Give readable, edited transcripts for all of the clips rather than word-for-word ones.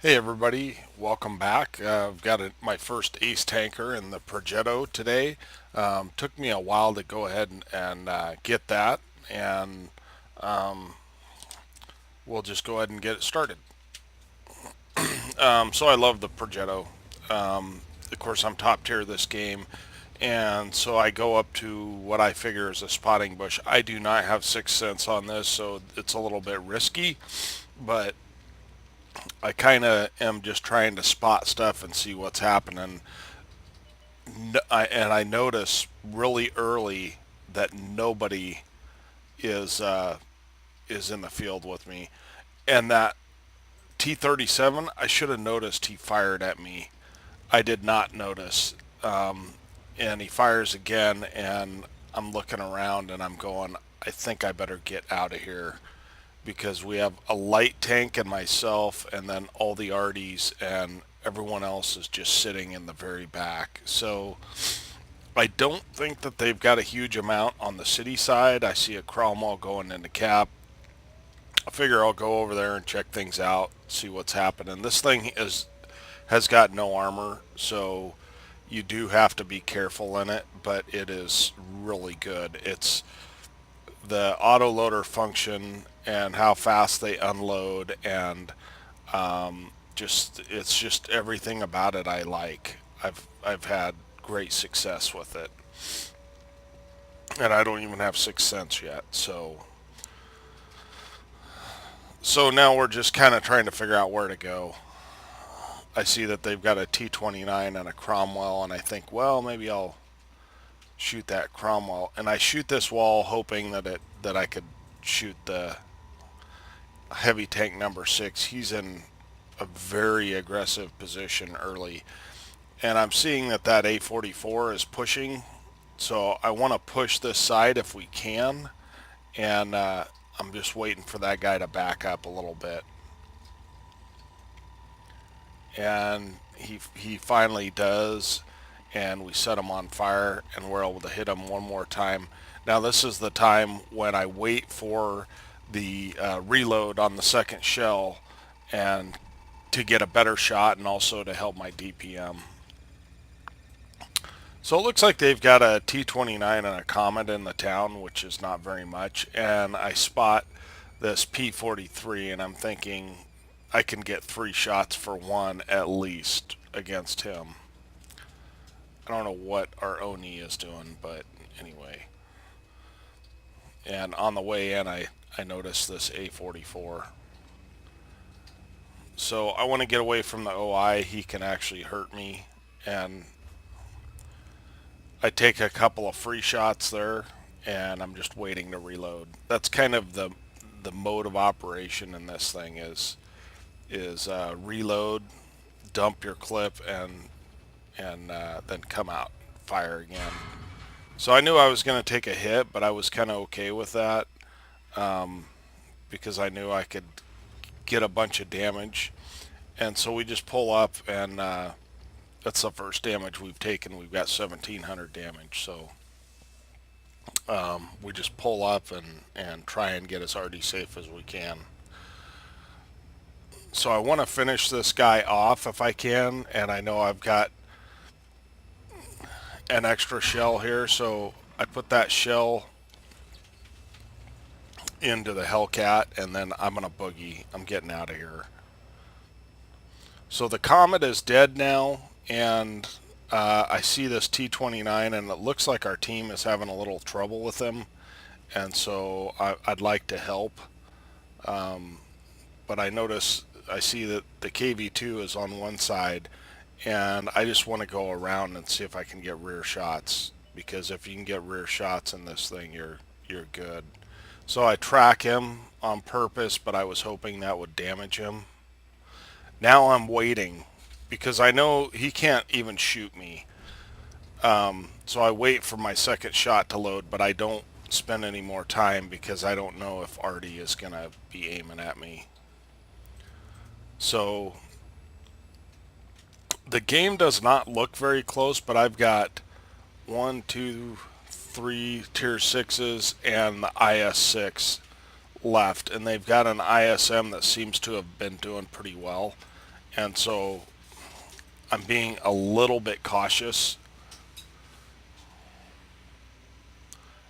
Hey everybody, welcome back. I've got my first Ace tanker in the Progetto today. Took me a while to go ahead and get that, and we'll just go ahead and get it started. So I love the Progetto. Of course, I'm top tier this game, and so I go up to what I figure is a spotting bush. I do not have 6 cents on this, so it's a little bit risky, but I kind of am just trying to spot stuff and see what's happening. And I notice really early that nobody is is in the field with me, and that T-37, I should have noticed he fired at me. I did not notice, and he fires again, and I'm looking around and I'm going, I think I better get out of here because we have a light tank and myself, and then all the arties, and everyone else is just sitting in the very back. So I don't think that they've got a huge amount on the city side. I see a Cromwell going into cap. I figure I'll go over there and check things out, see what's happening. This thing has got no armor, so you do have to be careful in it, but it is really good. It's the autoloader function and how fast they unload, and just it's just everything about it I like. I've had great success with it, and I don't even have 6 cents yet. So now we're just kind of trying to figure out where to go. I see that they've got a T-29 and a Cromwell, and I think, well, maybe I'll shoot that Cromwell. And I shoot this wall hoping that I could shoot the heavy tank number 6. He's in a very aggressive position early, and I'm seeing that A44 is pushing, so I want to push this side if we can, and I'm just waiting for that guy to back up a little bit, and he finally does, and we set him on fire, and we're able to hit him one more time. Now this is the time when I wait for the reload on the second shell, and to get a better shot, and also to help my DPM. So it looks like they've got a T-29 and a Comet in the town, which is not very much. And I spot this P-43, and I'm thinking I can get 3 shots for one at least against him. I don't know what our Oni is doing, but anyway. And on the way in, I noticed this A-44. So I want to get away from the OI. He can actually hurt me, and I take a couple of free shots there, and I'm just waiting to reload. That's kind of the mode of operation in this thing is reload, dump your clip, and then come out, fire again. So I knew I was going to take a hit, but I was kind of okay with that, because I knew I could get a bunch of damage. And so we just pull up, and that's the first damage we've taken. We've got 1,700 damage, so we just pull up and try and get as already safe as we can. So I want to finish this guy off if I can, and I know I've got an extra shell here, so I put that shell into the Hellcat, and then I'm going to boogie. I'm getting out of here. So the Comet is dead now, and I see this T-29, and it looks like our team is having a little trouble with him, and so I'd like to help. But I see that the KV-2 is on one side, and I just want to go around and see if I can get rear shots, because if you can get rear shots in this thing, you're good. So I track him on purpose, but I was hoping that would damage him. Now I'm waiting because I know he can't even shoot me. So I wait for my second shot to load, but I don't spend any more time because I don't know if Artie is going to be aiming at me. So the game does not look very close, but I've got 1, 2, 3 tier 6s and the IS-6 left, and they've got an ISM that seems to have been doing pretty well, And so I'm being a little bit cautious.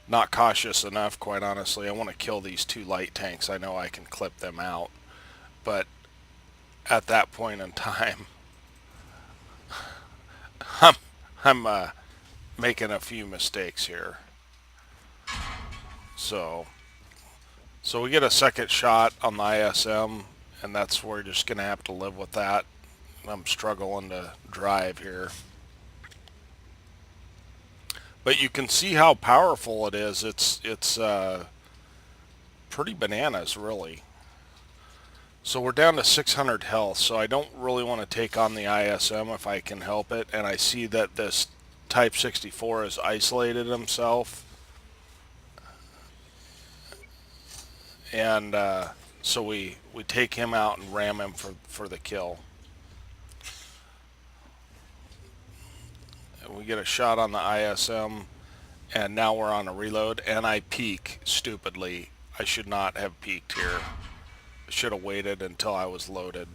Not cautious enough, quite honestly. I want to kill these two light tanks. I know I can clip them out. But at that point in time, I'm, I'm making a few mistakes here. So, so we get a second shot on the ISM, and that's where we're just going to have to live with that. I'm struggling to drive here. But you can see how powerful it is. It's pretty bananas, really. So we're down to 600 health, so I don't really want to take on the ISM if I can help it. And I see that this Type 64 has isolated himself. And so we take him out and ram him for the kill. And we get a shot on the ISM, and now we're on a reload. And I peek stupidly. I should not have peeked here. I should have waited until I was loaded.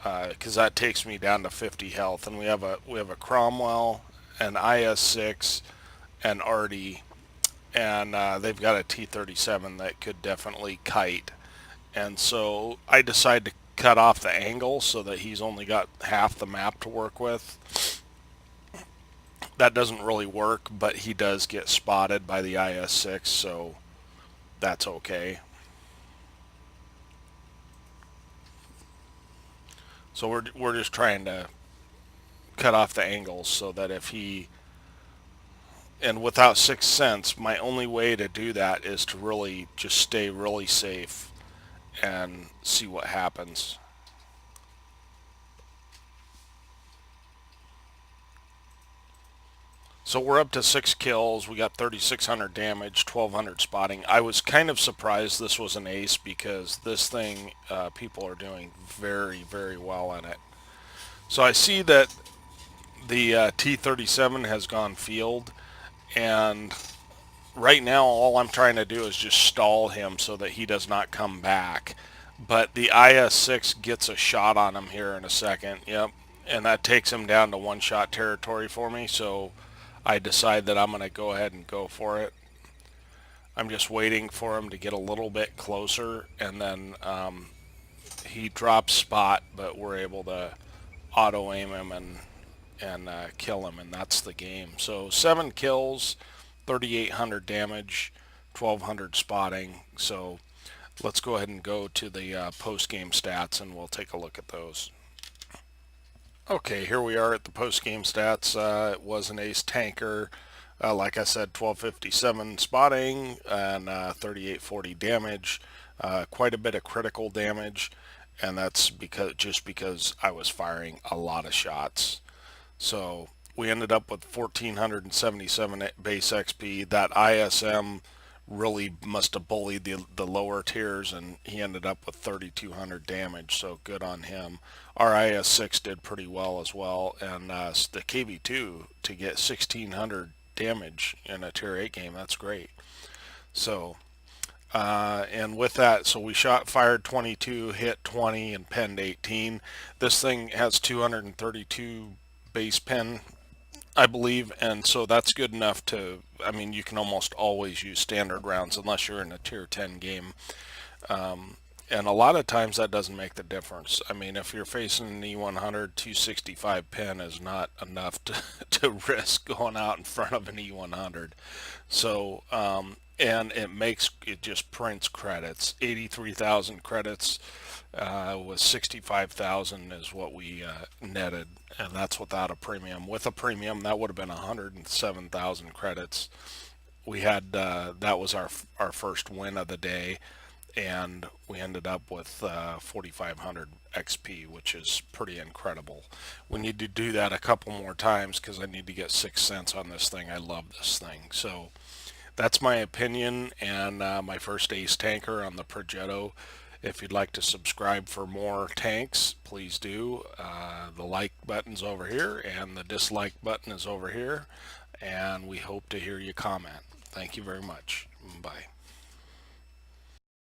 Because that takes me down to 50 health, and we have a Cromwell, an IS-6, and Artie, and they've got a T-37 that could definitely kite. And so I decide to cut off the angle so that he's only got half the map to work with. That doesn't really work, but he does get spotted by the IS-6, so that's okay. So we're just trying to cut off the angles so that if he, and without Sixth Sense, my only way to do that is to really just stay really safe and see what happens. So we're up to 6 kills. We got 3,600 damage, 1,200 spotting. I was kind of surprised this was an ace because this thing, people are doing very, very well in it. So I see that the T-37 has gone field, and right now all I'm trying to do is just stall him so that he does not come back. But the IS-6 gets a shot on him here in a second. Yep. And that takes him down to one-shot territory for me, so I decide that I'm going to go ahead and go for it. I'm just waiting for him to get a little bit closer, and then he drops spot, but we're able to auto-aim him and kill him, and that's the game. So 7 kills, 3,800 damage, 1,200 spotting. So let's go ahead and go to the post-game stats, and we'll take a look at those. Okay, here we are at the post-game stats. It was an ace tanker. Like I said, 1257 spotting and 3840 damage. Quite a bit of critical damage, and that's because I was firing a lot of shots. So we ended up with 1477 base XP. That ISM really must have bullied the lower tiers, and he ended up with 3200 damage, so good on him. Our IS-6 did pretty well as well, and the KV-2 to get 1600 damage in a tier 8 game, that's great. So and with that, so we fired 22, hit 20, and penned 18. This thing has 232 base pen, I believe, and so that's good enough to, I mean, you can almost always use standard rounds unless you're in a tier 10 game. And a lot of times that doesn't make the difference. I mean, if you're facing an E100, 265 pin is not enough to risk going out in front of an E100. So, and it just prints credits. 83,000 credits with 65,000 is what we netted, and that's without a premium. With a premium, that would have been 107,000 credits. We had that was our first win of the day, and we ended up with 4,500 XP, which is pretty incredible. We need to do that a couple more times because I need to get 6 cents on this thing. I love this thing. So that's my opinion and my first ace tanker on the Progetto. If you'd like to subscribe for more tanks, please do. The like button's over here and the dislike button is over here, and we hope to hear you comment. Thank you very much. Bye.